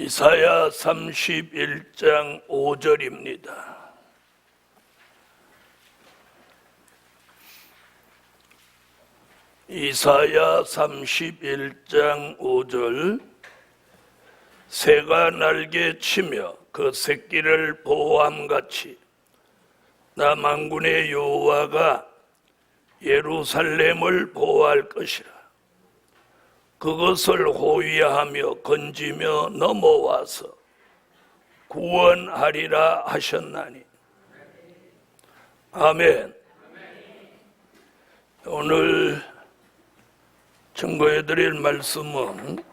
이사야 31장 5절입니다. 이사야 31장 5절. 새가 날개 치며 그 새끼를 보호함같이 나 만군의 여호와가 예루살렘을 보호할 것이라. 그것을 호위하며 건지며 넘어와서 구원하리라 하셨나니. 아멘. 오늘 증거해드릴 말씀은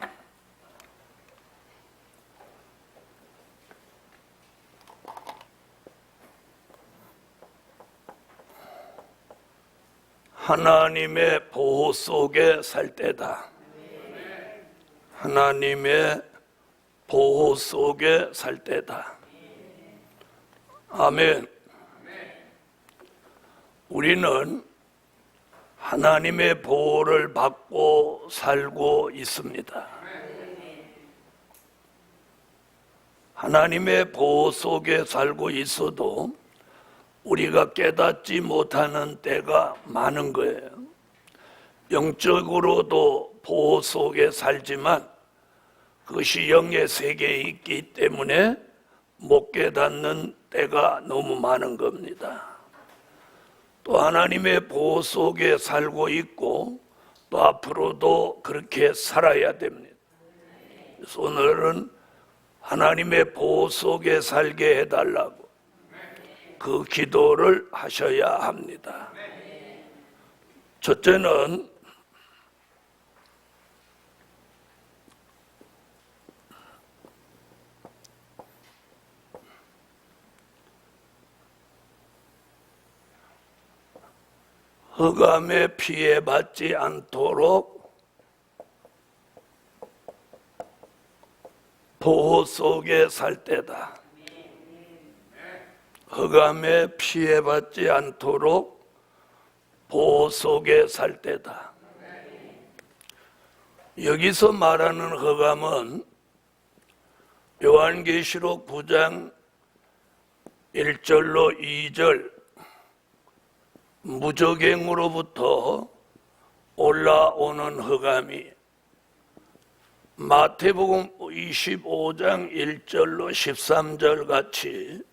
하나님의 보호 속에 살 때다. 하나님의 보호 속에 살 때다. 아멘. 우리는 하나님의 보호를 받고 살고 있습니다. 하나님의 보호 속에 살고 있어도 우리가 깨닫지 못하는 때가 많은 거예요. 영적으로도 보호 속에 살지만 그것이 영의 세계에 있기 때문에 못 깨닫는 때가 너무 많은 겁니다. 또 하나님의 보호 속에 살고 있고 또 앞으로도 그렇게 살아야 됩니다. 그래서 오늘은 하나님의 보호 속에 살게 해달라고 그 기도를 하셔야 합니다. 첫째는 흑암에 피해받지 않도록 보호 속에 살 때다. 흑암에 피해받지 않도록 보호 속에 살 때다. 여기서 말하는 흑암은 요한계시록 9장 1절로 2절 무적행으로부터 올라오는 흑암이 마태복음 25장 1절로 13절 같이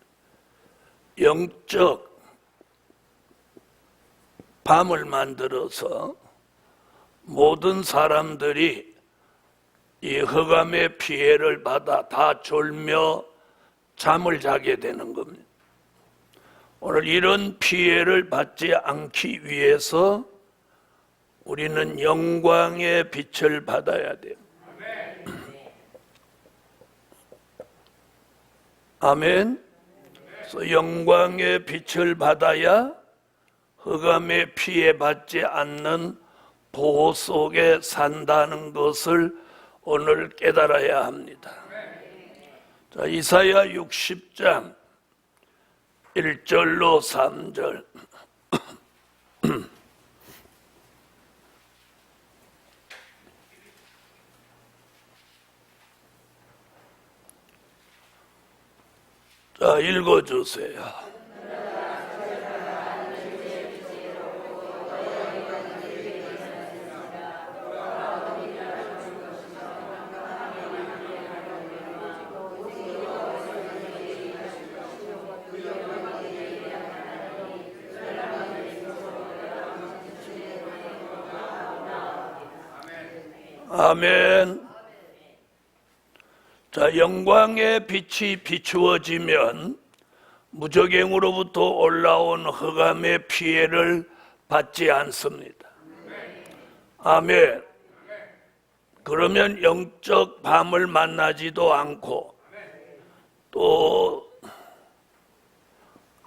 영적 밤을 만들어서 모든 사람들이 이 흑암의 피해를 받아 다 졸며 잠을 자게 되는 겁니다. 오늘 이런 피해를 받지 않기 위해서 우리는 영광의 빛을 받아야 돼요. 아멘. 그래서 영광의 빛을 받아야 흑암에 피해받지 않는 보호 속에 산다는 것을 오늘 깨달아야 합니다. 자, 이사야 60장 1절로 3절. 자, 읽어주세요. 아멘. 자, 영광의 빛이 비추어지면 무적행으로부터 올라온 흑암의 피해를 받지 않습니다. 아멘. 그러면 영적 밤을 만나지도 않고 또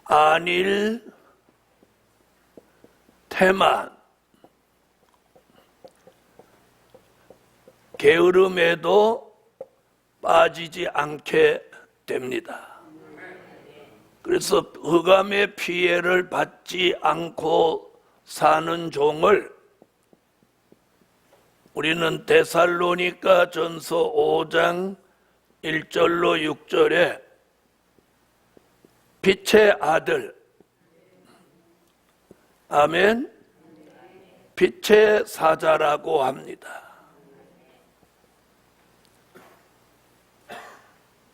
안일, 태만, 게으름에도 빠지지 않게 됩니다. 그래서 흑암의 피해를 받지 않고 사는 종을 우리는 데살로니가 전서 5장 1절로 6절에 빛의 아들, 아멘, 빛의 사자라고 합니다.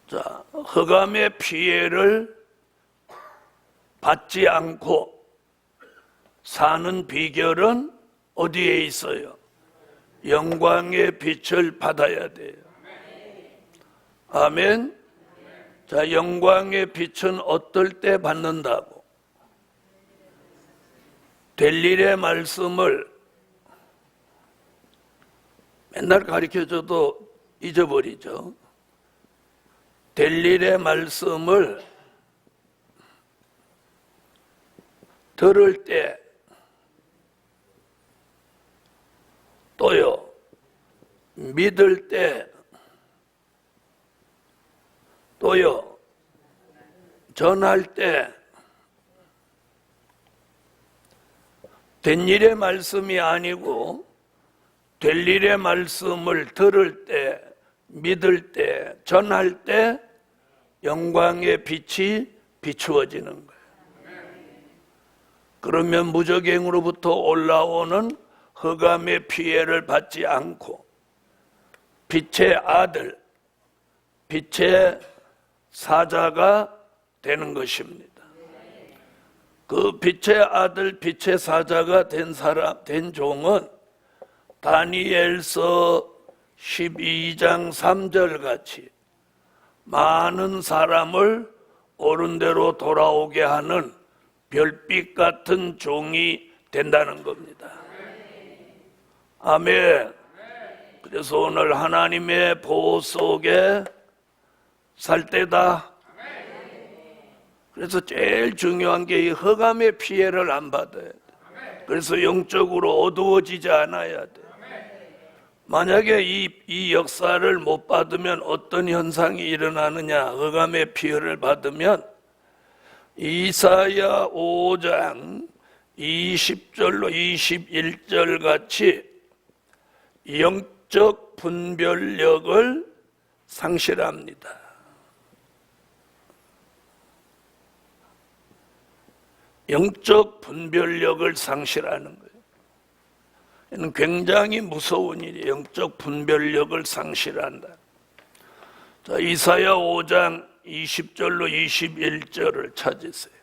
자, 흑암의 피해를 받지 않고 사는 비결은 어디에 있어요? 영광의 빛을 받아야 돼요. 아멘. 자, 영광의 빛은 어떨 때 받는다고? 될 일의 말씀을 맨날 가르쳐줘도 잊어버리죠. 될 일의 말씀을 들을 때, 또요, 믿을 때, 또요, 전할 때, 된 일의 말씀이 아니고 될 일의 말씀을 들을 때, 믿을 때, 전할 때 영광의 빛이 비추어지는 거예요. 그러면 무적행으로부터 올라오는 흑암의 피해를 받지 않고 빛의 아들, 빛의 사자가 되는 것입니다. 그 빛의 아들, 빛의 사자가 된 종은 다니엘서 12장 3절 같이 많은 사람을 옳은 대로 돌아오게 하는 별빛 같은 종이 된다는 겁니다. 아멘. 그래서 오늘 하나님의 보호 속에 살 때다. 그래서 제일 중요한 게 이 흑암의 피해를 안 받아야 돼. 그래서 영적으로 어두워지지 않아야 돼. 만약에 이 역사를 못 받으면 어떤 현상이 일어나느냐? 흑암의 피해를 받으면 이사야 5장 20절로 21절 같이 영적 분별력을 상실합니다. 영적 분별력을 상실하는 거예요. 이는 굉장히 무서운 일이에요. 영적 분별력을 상실한다. 자, 이사야 5장 20절로 21절을 찾으세요.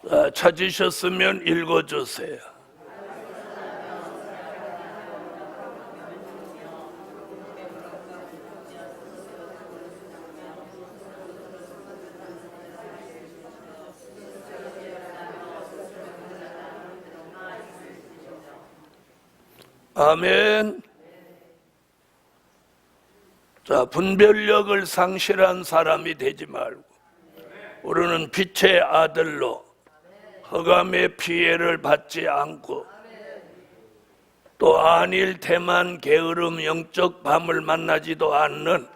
자, 찾으셨으면 읽어주세요. 아멘. 자, 분별력을 상실한 사람이 되지 말고 우리는 빛의 아들로 흑암의 피해를 받지 않고 또 안일 태만 게으름 영적 밤을 만나지도 않는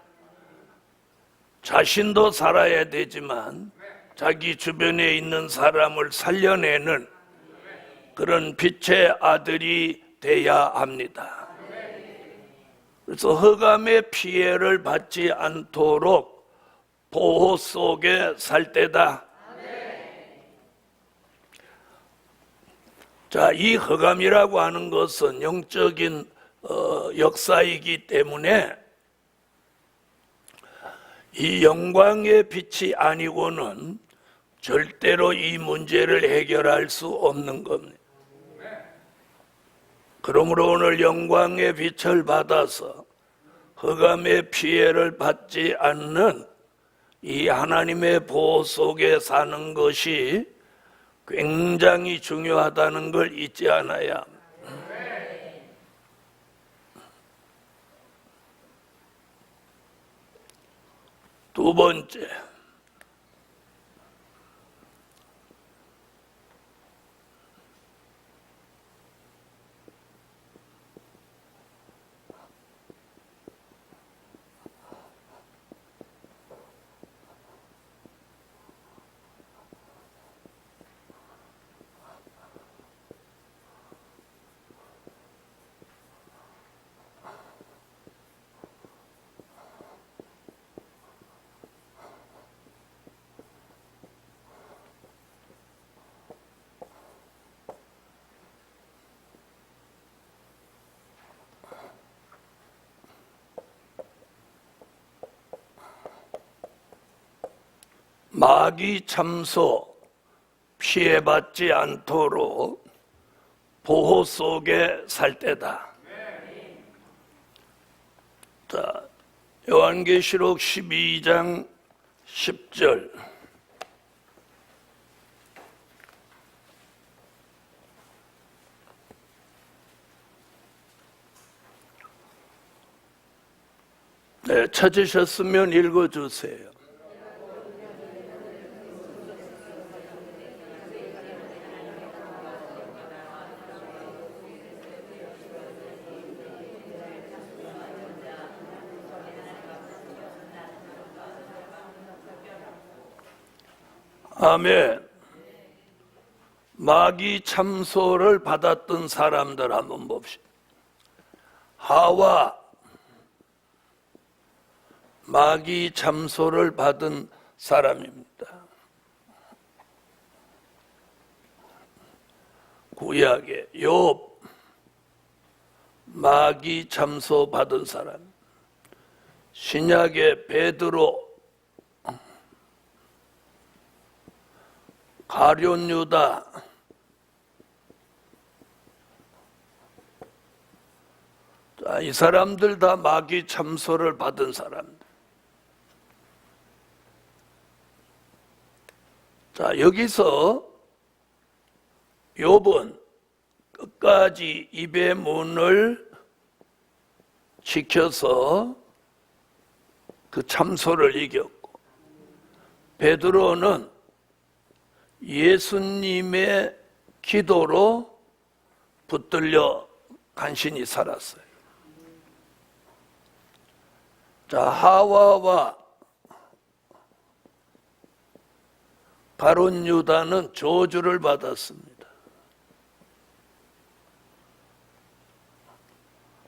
자신도 살아야 되지만 자기 주변에 있는 사람을 살려내는 그런 빛의 아들이 돼야 합니다. 그래서 흑암의 피해를 받지 않도록 보호 속에 살 때다. 자, 이 흑암이라고 하는 것은 영적인 역사이기 때문에 이 영광의 빛이 아니고는 절대로 이 문제를 해결할 수 없는 겁니다. 그러므로 오늘 영광의 빛을 받아서 흑암의 피해를 받지 않는 이 하나님의 보호 속에 사는 것이 굉장히 중요하다는 걸 잊지 않아야 합니다. 두 번째, 마귀 참소 피해받지 않도록 보호 속에 살 때다. 자, 요한계시록 12장 10절. 네, 찾으셨으면 읽어주세요. 아멘. 마귀 참소를 받았던 사람들 한번 봅시다. 하와 마귀 참소를 받은 사람입니다. 구약의 욥 마귀 참소 받은 사람, 신약의 베드로, 가룟 유다, 이 사람들 다 마귀 참소를 받은 사람들. 자, 여기서 욥은 끝까지 입의 문을 지켜서 그 참소를 이겼고, 베드로는 예수님의 기도로 붙들려 간신히 살았어요. 자, 하와와 가룟 유다는 저주를 받았습니다.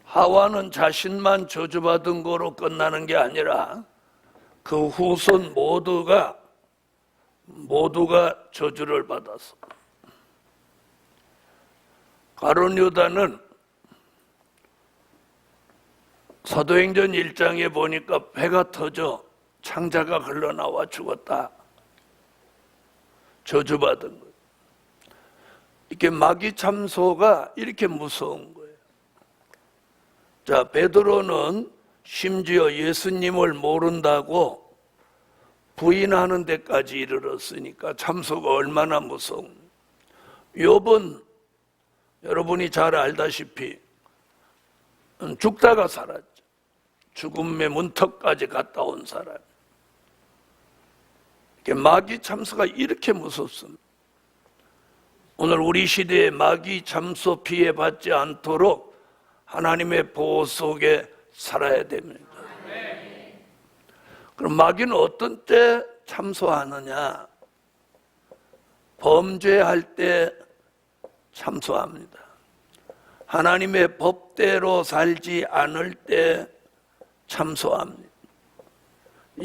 하와는 자신만 저주받은 거로 끝나는 게 아니라 그 후손 모두가 저주를 받았어. 가룟 유다는 사도행전 1장에 보니까 배가 터져 창자가 흘러나와 죽었다. 저주받은 거예요. 이렇게 마귀 참소가 이렇게 무서운 거예요. 자, 베드로는 심지어 예수님을 모른다고 부인하는 데까지 이르렀으니까 참소가 얼마나 무서운. 욥은 여러분이 잘 알다시피 죽다가 살았죠. 죽음의 문턱까지 갔다 온 사람. 마귀 참소가 이렇게 무섭습니다. 오늘 우리 시대에 마귀 참소 피해 받지 않도록 하나님의 보호 속에 살아야 됩니다. 그럼 마귀는 어떤 때 참소하느냐? 범죄할 때 참소합니다. 하나님의 법대로 살지 않을 때 참소합니다.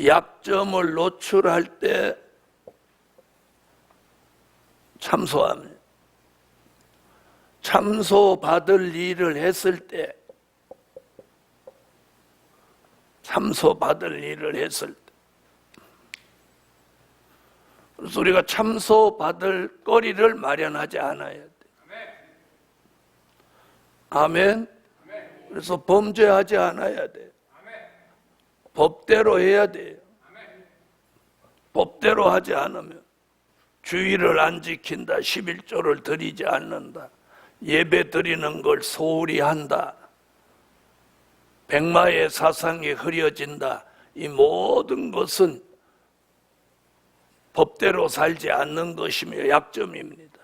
약점을 노출할 때 참소합니다. 참소받을 일을 했을 때, 참소받을 일을 했을 때. 그래서 우리가 참소받을 거리를 마련하지 않아야 돼. 아멘. 그래서 범죄하지 않아야 돼. 법대로 해야 돼요. 법대로 하지 않으면 주의를 안 지킨다, 11조를 드리지 않는다, 예배 드리는 걸 소홀히 한다, 백마의 사상이 흐려진다, 이 모든 것은 법대로 살지 않는 것이며 약점입니다.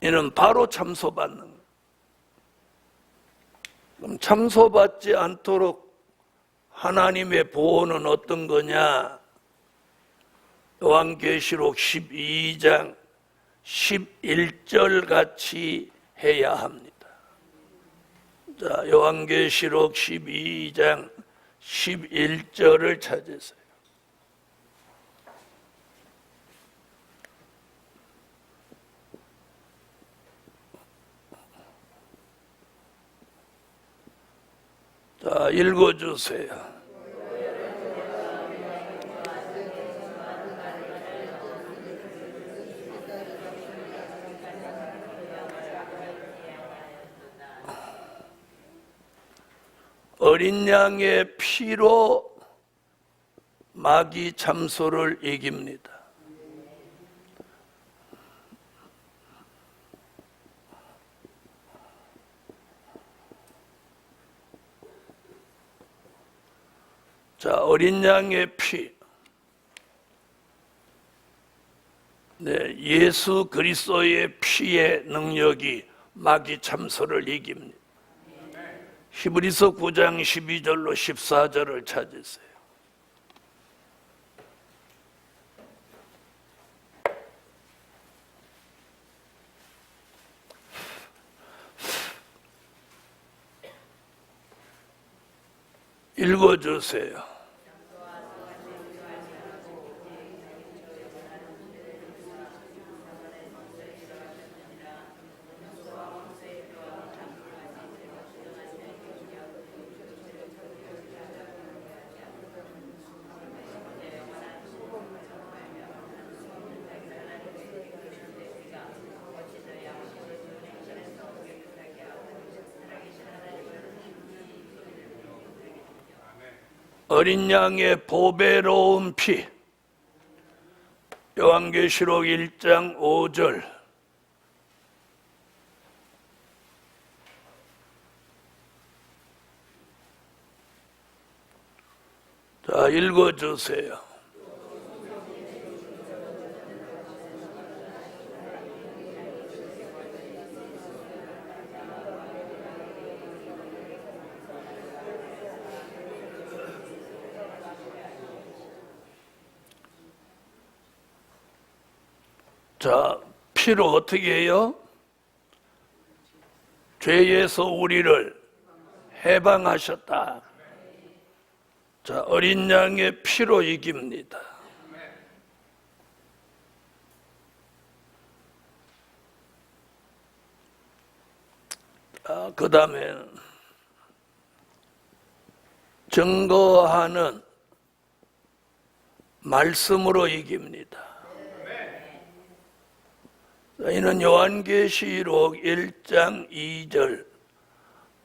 이는 바로 참소받는 거예요. 그럼 참소받지 않도록 하나님의 보호는 어떤 거냐? 요한계시록 12장 11절 같이 해야 합니다. 자, 요한계시록 12장 11절을 찾으세요. 자, 읽어주세요. 어린 양의 피로 마귀 참소를 이깁니다. 자, 어린 양의 피. 네, 예수 그리스도의 피의 능력이 마귀 참소를 이깁니다. 히브리서 9장 12절로 14절을 찾으세요. 읽어주세요. 어린 양의 보배로운 피. 요한계시록 1장 5절. 자, 읽어주세요. 자, 피로 어떻게 해요? 죄에서 우리를 해방하셨다. 자, 어린 양의 피로 이깁니다. 그 다음에 증거하는 말씀으로 이깁니다. 이는 요한계시록 1장 2절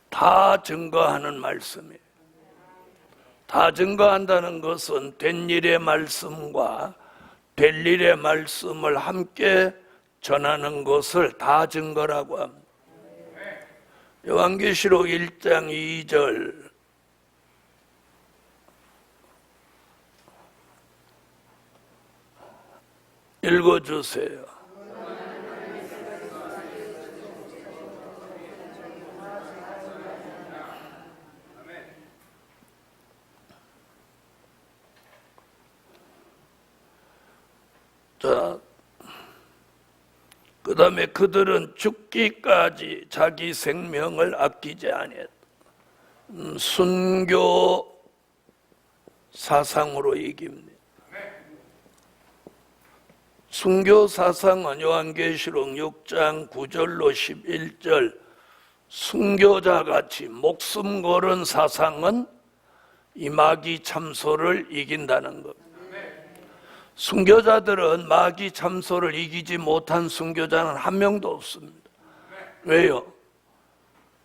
다 증거하는 말씀이에요. 다 증거한다는 것은 된 일의 말씀과 될 일의 말씀을 함께 전하는 것을 다 증거라고 합니다. 요한계시록 1장 2절 읽어주세요. 자, 그 다음에 그들은 죽기까지 자기 생명을 아끼지 아니했다. 순교 사상으로 이깁니다. 순교 사상은 요한계시록 6장 9절로 11절 순교자같이 목숨 걸은 사상은 이 마귀 참소를 이긴다는 겁니다. 순교자들은 마귀 참소를 이기지 못한 순교자는 한 명도 없습니다. 왜요?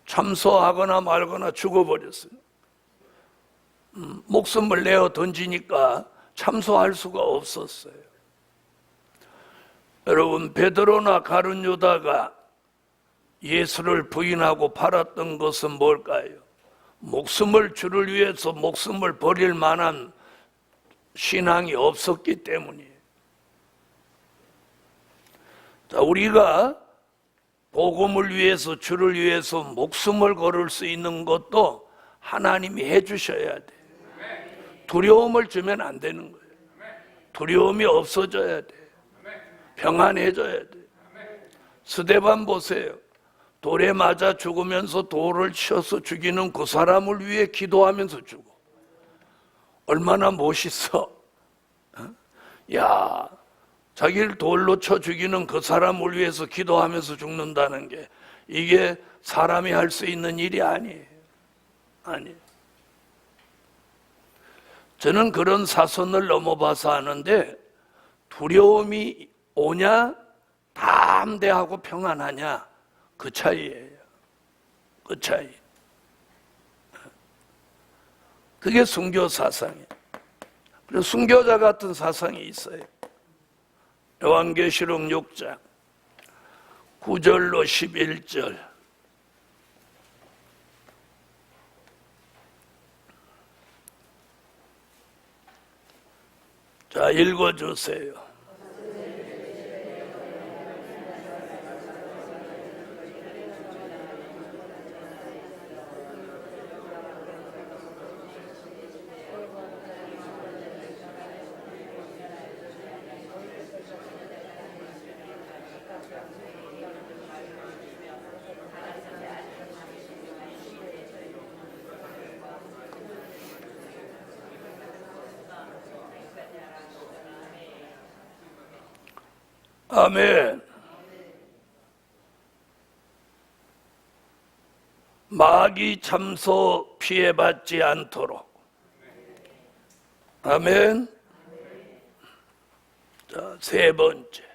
참소하거나 말거나 죽어버렸어요. 목숨을 내어 던지니까 참소할 수가 없었어요. 여러분, 베드로나 가룟 유다가 예수를 부인하고 팔았던 것은 뭘까요? 목숨을 주를 위해서 목숨을 버릴 만한 신앙이 없었기 때문이에요. 자, 우리가 복음을 위해서 주를 위해서 목숨을 걸을 수 있는 것도 하나님이 해주셔야 돼요. 두려움을 주면 안 되는 거예요. 두려움이 없어져야 돼요. 평안해져야 돼요. 스데반 보세요. 돌에 맞아 죽으면서 돌을 치어서 죽이는 그 사람을 위해 기도하면서 죽어. 얼마나 멋있어. 야, 자기를 돌로 쳐 죽이는 그 사람을 위해서 기도하면서 죽는다는 게 이게 사람이 할 수 있는 일이 아니에요. 아니에요. 저는 그런 사선을 넘어봐서 하는데 두려움이 오냐 담대하고 평안하냐 그 차이예요. 그 차이. 그게 순교 사상이에요. 그래서 순교자 같은 사상이 있어요. 요한계시록 6장 9절로 11절. 자, 읽어주세요. 아멘. 마귀 참소 피해받지 않도록. 아멘. 자, 세 번째.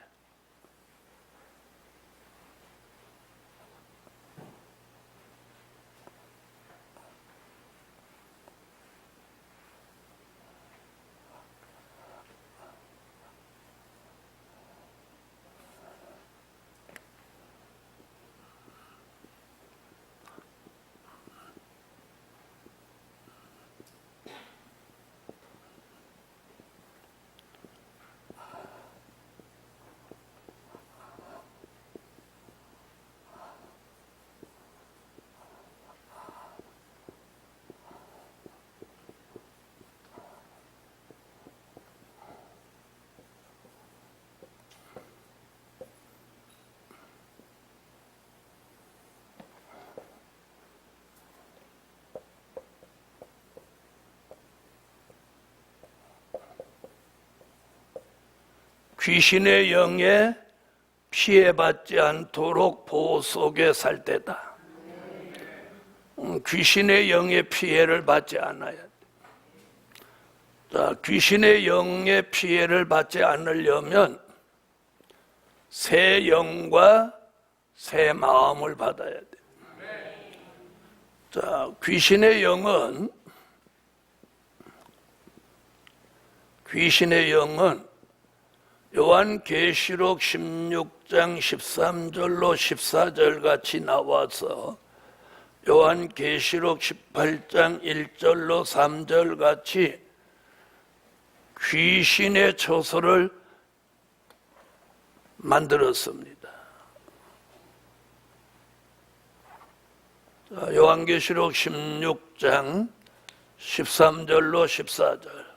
귀신의 영에 피해받지 않도록 보호 속에 살 때다. 귀신의 영의 피해를 받지 않아야 돼. 자, 귀신의 영의 피해를 받지 않으려면 새 영과 새 마음을 받아야 돼. 자, 귀신의 영은 요한계시록 16장 13절로 14절 같이 나와서 요한계시록 18장 1절로 3절 같이 귀신의 처소를 만들었습니다. 자, 요한계시록 16장 13절로 14절.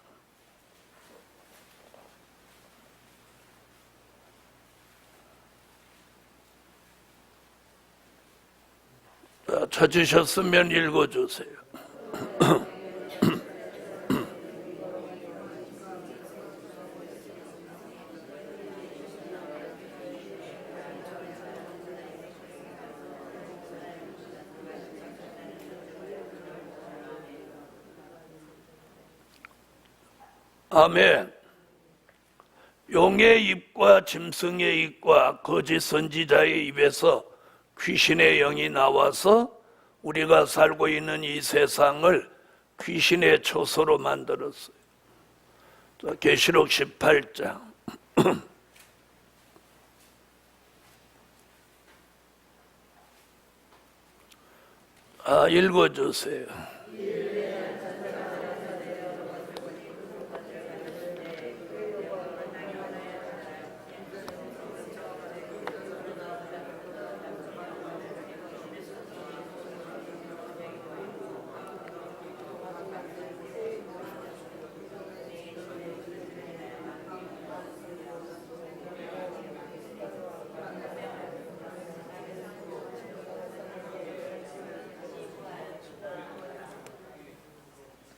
찾으셨으면 읽어주세요. 아멘. 용의 입과 짐승의 입과 거짓 선지자의 입에서 귀신의 영이 나와서 우리가 살고 있는 이 세상을 귀신의 처소로 만들었어요. 계시록 18장 읽어주세요.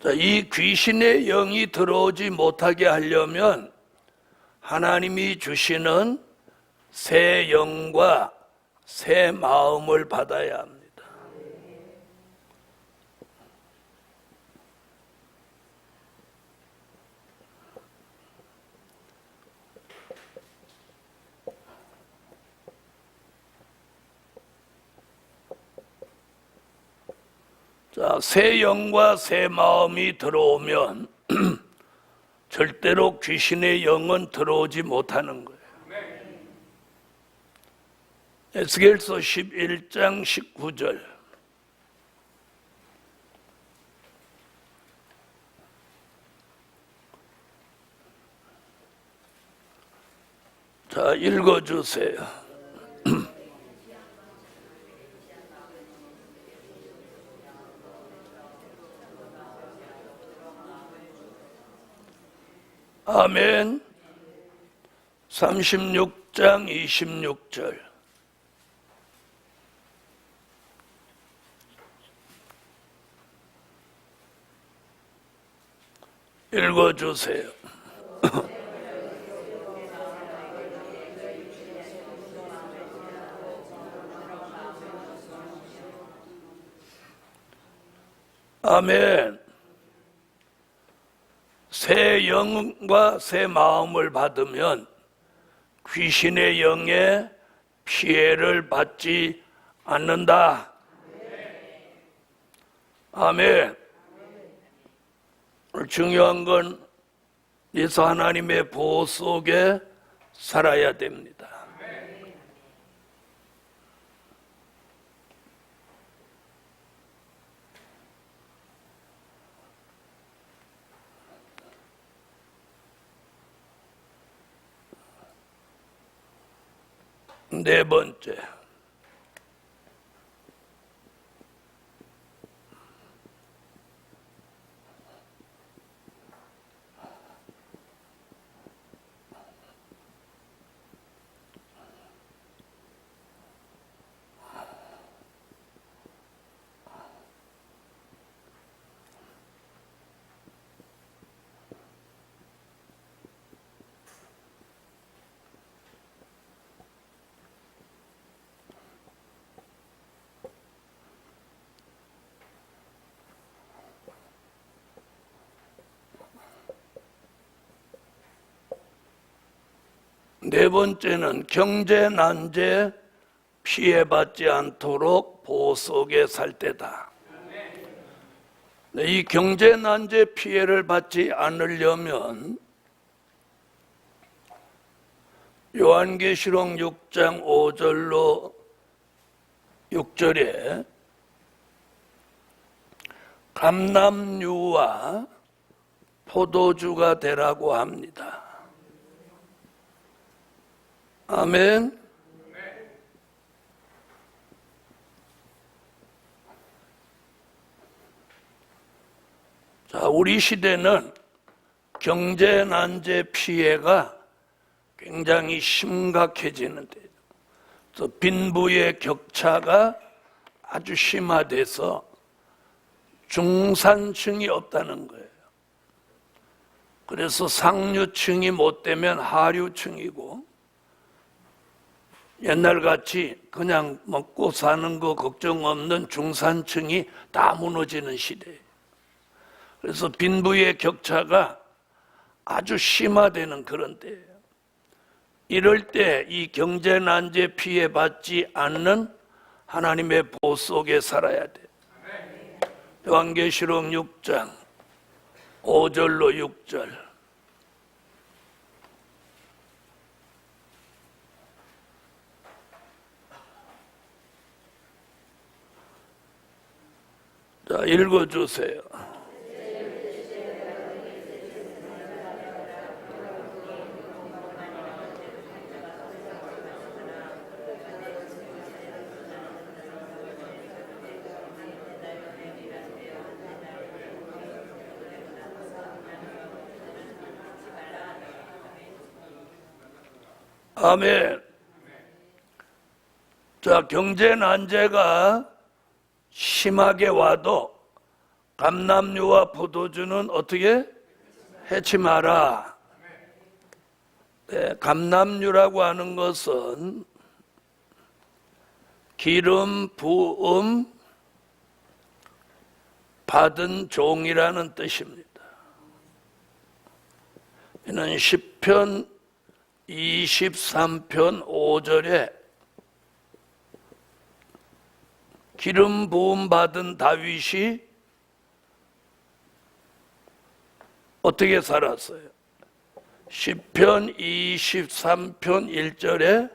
자, 이 귀신의 영이 들어오지 못하게 하려면 하나님이 주시는 새 영과 새 마음을 받아야 합니다. 자, 새 영과 새 마음이 들어오면 절대로 귀신의 영은 들어오지 못하는 거예요. 에스겔서 11장 19절. 자, 읽어주세요. 아멘. 36장 26절. 읽어주세요. 아멘. 새 영과 새 마음을 받으면 귀신의 영에 피해를 받지 않는다. 아멘. 중요한 건 예수 하나님의 보호 속에 살아야 됩니다. 네 번째, 네 번째는 경제 난제 피해받지 않도록 보호 속에 살 때다. 이 경제 난제 피해를 받지 않으려면 요한계시록 6장 5절로 6절에 감람유와 포도주가 되라고 합니다. 아멘. 자, 우리 시대는 경제 난제 피해가 굉장히 심각해지는데, 빈부의 격차가 아주 심화돼서 중산층이 없다는 거예요. 그래서 상류층이 못 되면 하류층이고, 옛날같이 그냥 먹고 사는 거 걱정 없는 중산층이 다 무너지는 시대예요. 그래서 빈부의 격차가 아주 심화되는 그런 때예요. 이럴 때 이 경제 난제 피해 받지 않는 하나님의 보호 속에 살아야 돼요. 요한계시록 6장 5절로 6절. 자, 읽어주세요. 아멘. 자, 경제 난제가 심하게 와도 감람유와 포도주는 어떻게 해치 마라. 네, 감람유라고 하는 것은 기름 부음 받은 종이라는 뜻입니다. 이는 시편 23편 5절에 기름 부음 받은 다윗이 어떻게 살았어요? 시편 23편 1절에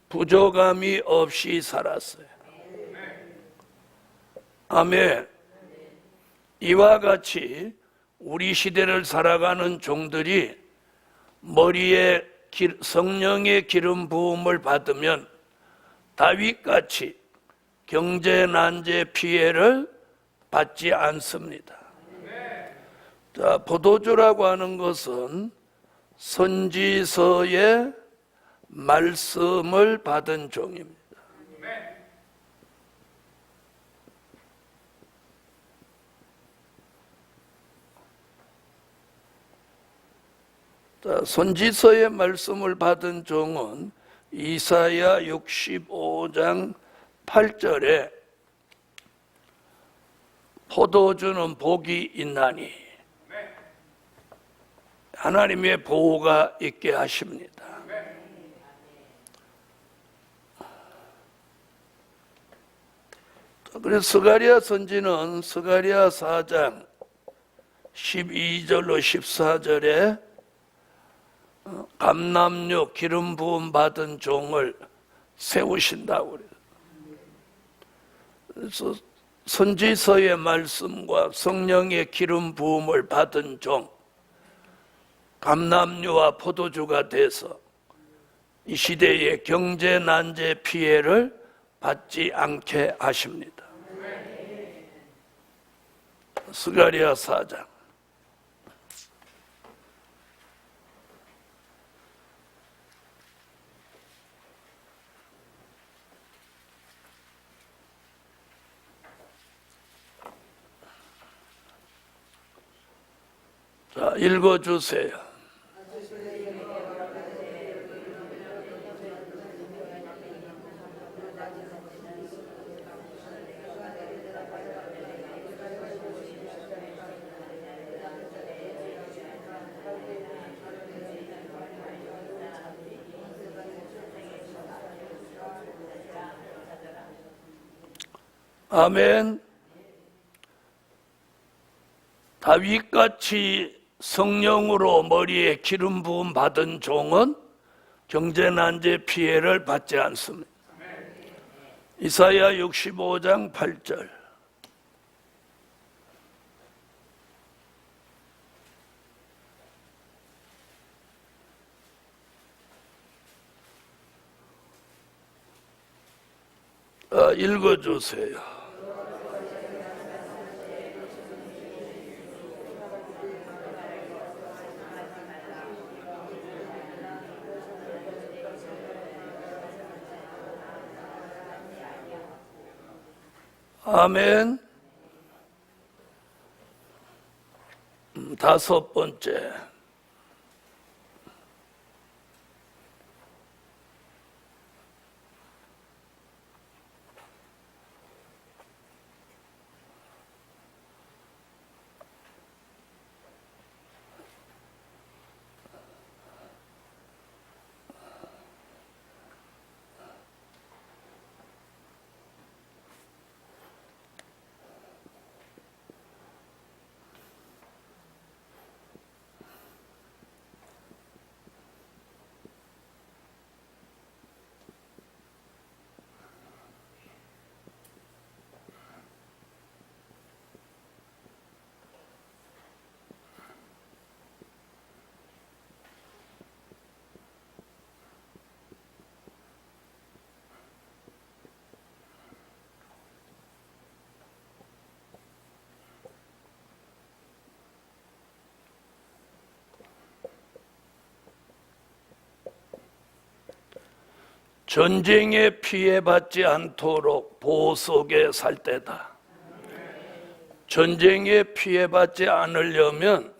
부족함이 없이 살았어요. 아멘. 이와 같이 우리 시대를 살아가는 종들이 머리에 성령의 기름 부음을 받으면 다윗같이 경제 난제 피해를 받지 않습니다. 자, 포도주라고 하는 것은 선지서의 말씀을 받은 종입니다. 자, 선지서의 말씀을 받은 종은 이사야 65장 8절에 포도주는 복이 있나니 하나님의 보호가 있게 하십니다. 그래서 스가랴 선지는 스가랴 4장 12절로 14절에 감람류 기름 부음 받은 종을 세우신다고 그래요. 그래서 선지서의 말씀과 성령의 기름 부음을 받은 종, 감람류와 포도주가 돼서 이 시대의 경제 난제 피해를 받지 않게 하십니다. 스가랴 4장. 자, 읽어주세요. 아멘. 다윗같이 성령으로 머리에 기름 부음 받은 종은 경제 난제 피해를 받지 않습니다. 이사야 65장 8절. 읽어주세요. 아멘. 다섯 번째. 전쟁에 피해받지 않도록 보호 속에 살 때다. 전쟁에 피해받지 않으려면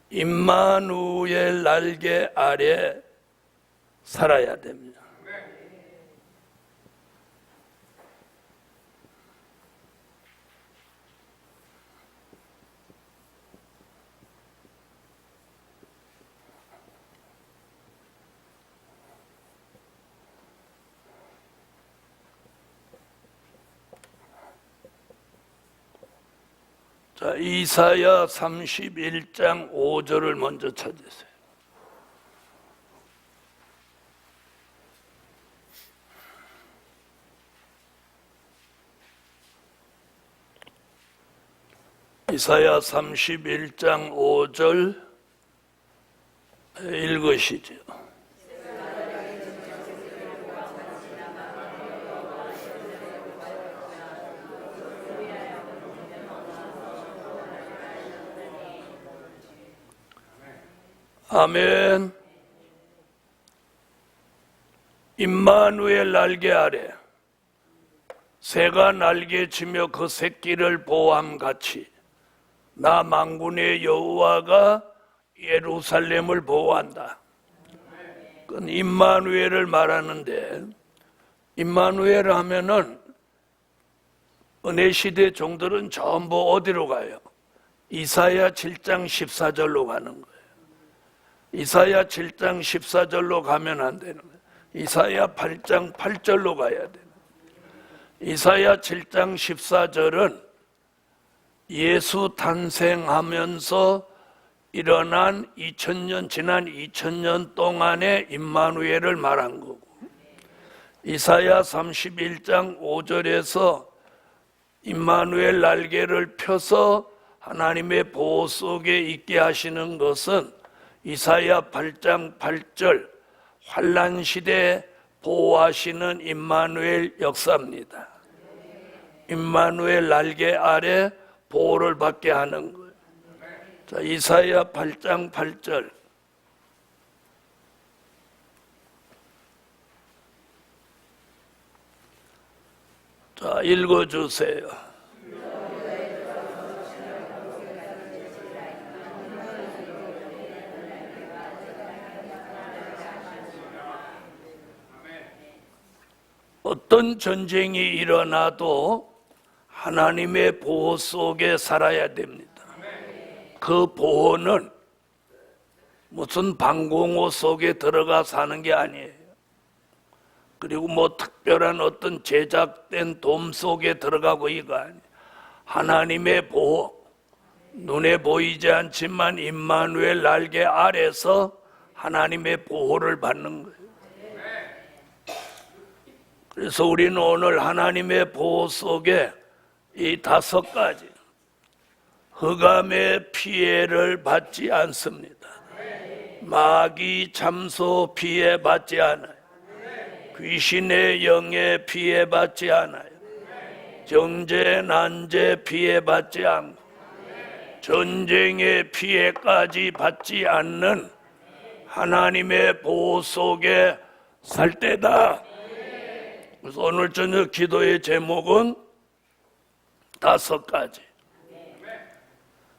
임마누엘 날개 아래 살아야 됩니다. 자, 이사야 31장 5절을 먼저 찾으세요. 이사야 31장 5절 읽으시죠. 아멘. 임마누엘 날개 아래 새가 날개치며 그 새끼를 보호함같이 나 만군의 여호와가 예루살렘을 보호한다. 그건 임마누엘을 말하는데, 임마누엘 하면은 은혜시대 종들은 전부 어디로 가요? 이사야 7장 14절로 가는 거예요. 이사야 7장 14절로 가면 안 되는 거예요. 이사야 8장 8절로 가야 되는 거예요. 이사야 7장 14절은 예수 탄생하면서 일어난 지난 2000년 동안의 임마누엘을 말한 거고, 이사야 31장 5절에서 임마누엘 날개를 펴서 하나님의 보호 속에 있게 하시는 것은 이사야 8장 8절 환난 시대에 보호하시는 임마누엘 역사입니다. 임마누엘 날개 아래 보호를 받게 하는 거예요. 자, 이사야 8장 8절. 자, 읽어주세요. 어떤 전쟁이 일어나도 하나님의 보호 속에 살아야 됩니다. 그 보호는 무슨 방공호 속에 들어가 사는 게 아니에요. 그리고 뭐 특별한 어떤 제작된 돔 속에 들어가고 이거 아니에요. 하나님의 보호, 눈에 보이지 않지만 임마누엘 날개 아래서 하나님의 보호를 받는 거예요. 그래서 우리는 오늘 하나님의 보호 속에 이 5가지 흑암의 피해를 받지 않습니다. 마귀 참소 피해 받지 않아요. 귀신의 영에 피해 받지 않아요. 정제 난제 피해 받지 않고 전쟁의 피해까지 받지 않는 하나님의 보호 속에 살 때다. 그래서 오늘 저녁 기도의 제목은 5가지.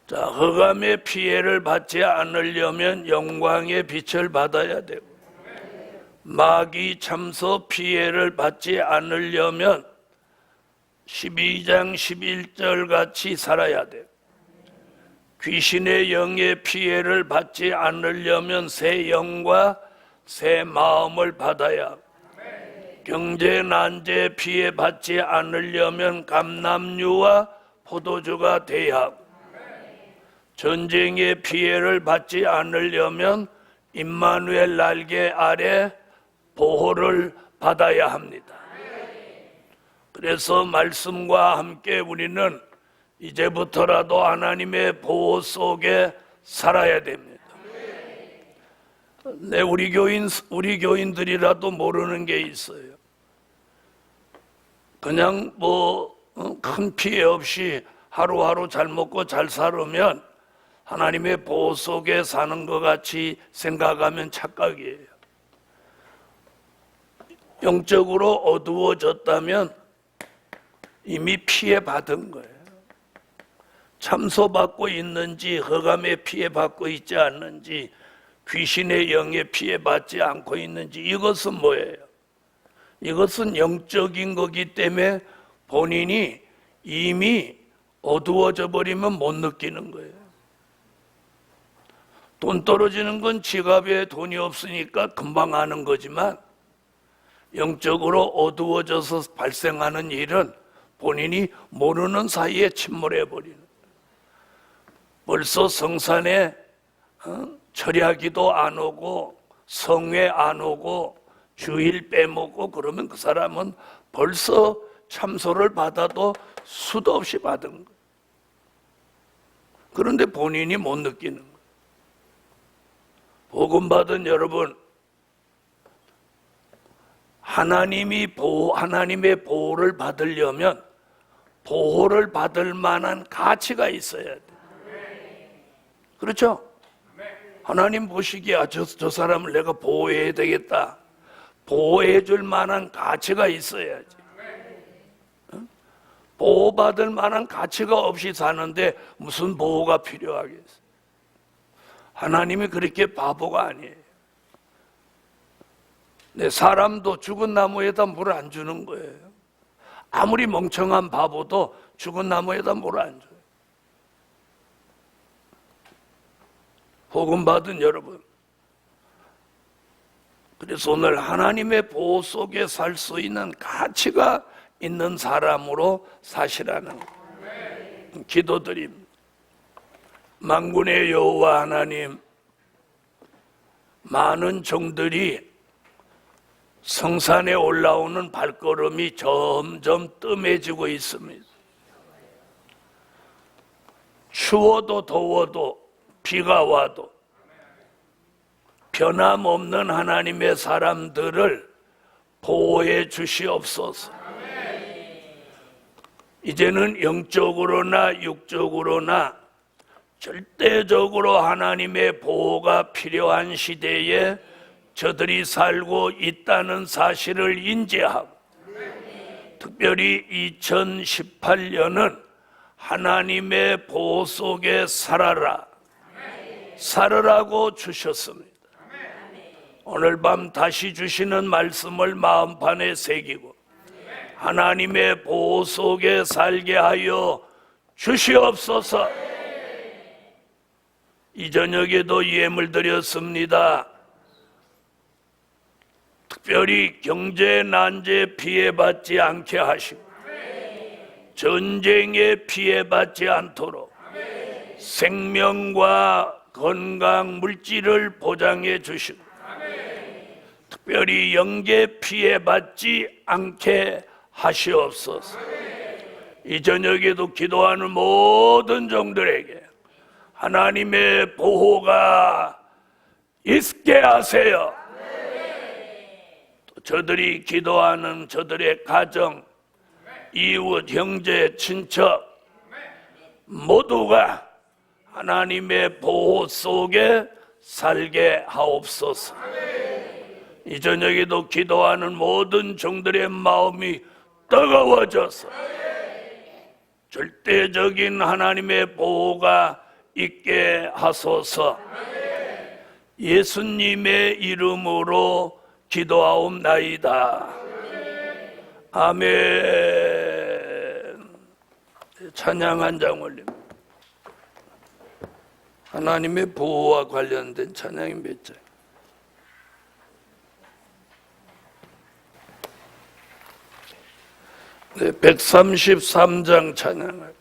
자, 흑암의 피해를 받지 않으려면 영광의 빛을 받아야 되고, 마귀 참소 피해를 받지 않으려면 12장 11절 같이 살아야 돼요. 귀신의 영의 피해를 받지 않으려면 새 영과 새 마음을 받아야 하고, 경제 난제 피해 받지 않으려면 감람류와 포도주가 돼야 하고, 전쟁의 피해를 받지 않으려면 임마누엘 날개 아래 보호를 받아야 합니다. 그래서 말씀과 함께 우리는 이제부터라도 하나님의 보호 속에 살아야 됩니다. 네, 우리 교인들이라도 모르는 게 있어요. 그냥 큰 피해 없이 하루하루 잘 먹고 잘 살으면 하나님의 보호 속에 사는 것 같이 생각하면 착각이에요. 영적으로 어두워졌다면 이미 피해 받은 거예요. 참소받고 있는지, 흑암에 피해 받고 있지 않는지, 귀신의 영에 피해 받지 않고 있는지, 이것은 뭐예요? 이것은 영적인 거기 때문에 본인이 이미 어두워져 버리면 못 느끼는 거예요. 돈 떨어지는 건 지갑에 돈이 없으니까 금방 아는 거지만, 영적으로 어두워져서 발생하는 일은 본인이 모르는 사이에 침몰해 버리는 거예요. 벌써 성산에 철야기도 안 오고 성회 안 오고 주일 빼먹고 그러면 그 사람은 벌써 참소를 받아도 수도 없이 받은 거예요. 그런데 본인이 못 느끼는 거예요. 복음 받은 여러분, 하나님의 보호를 받으려면 보호를 받을 만한 가치가 있어야 돼. 그렇죠? 하나님 보시기에 저 사람을 내가 보호해야 되겠다. 보호해 줄 만한 가치가 있어야지. 보호받을 만한 가치가 없이 사는데 무슨 보호가 필요하겠어? 하나님이 그렇게 바보가 아니에요. 내 사람도 죽은 나무에다 물 안 주는 거예요. 아무리 멍청한 바보도 죽은 나무에다 물 안 줘요. 복음 받은 여러분, 그래서 오늘 하나님의 보호 속에 살 수 있는 가치가 있는 사람으로 사시라는 기도드립니다. 만군의 여호와 하나님, 많은 종들이 성산에 올라오는 발걸음이 점점 뜸해지고 있습니다. 추워도 더워도 비가 와도 변함없는 하나님의 사람들을 보호해 주시옵소서. 이제는 영적으로나 육적으로나 절대적으로 하나님의 보호가 필요한 시대에 저들이 살고 있다는 사실을 인지하고, 특별히 2018년은 하나님의 보호 속에 살으라고 주셨습니다. 오늘 밤 다시 주시는 말씀을 마음판에 새기고 하나님의 보호 속에 살게 하여 주시옵소서. 이 저녁에도 예물 드렸습니다. 특별히 경제 난제 피해받지 않게 하시고 전쟁에 피해받지 않도록 생명과 건강 물질을 보장해 주시고 특별히 영계 피해받지 않게 하시옵소서. 이 저녁에도 기도하는 모든 종들에게 하나님의 보호가 있게 하세요. 또 저들이 기도하는 저들의 가정, 이웃, 형제, 친척 모두가 하나님의 보호 속에 살게 하옵소서. 이 저녁에도 기도하는 모든 종들의 마음이 뜨거워져서 절대적인 하나님의 보호가 있게 하소서. 예수님의 이름으로 기도하옵나이다. 아멘. 찬양 한 장 올립니다. 하나님의 보호와 관련된 찬양이 몇 장? 네, 133장 찬양을.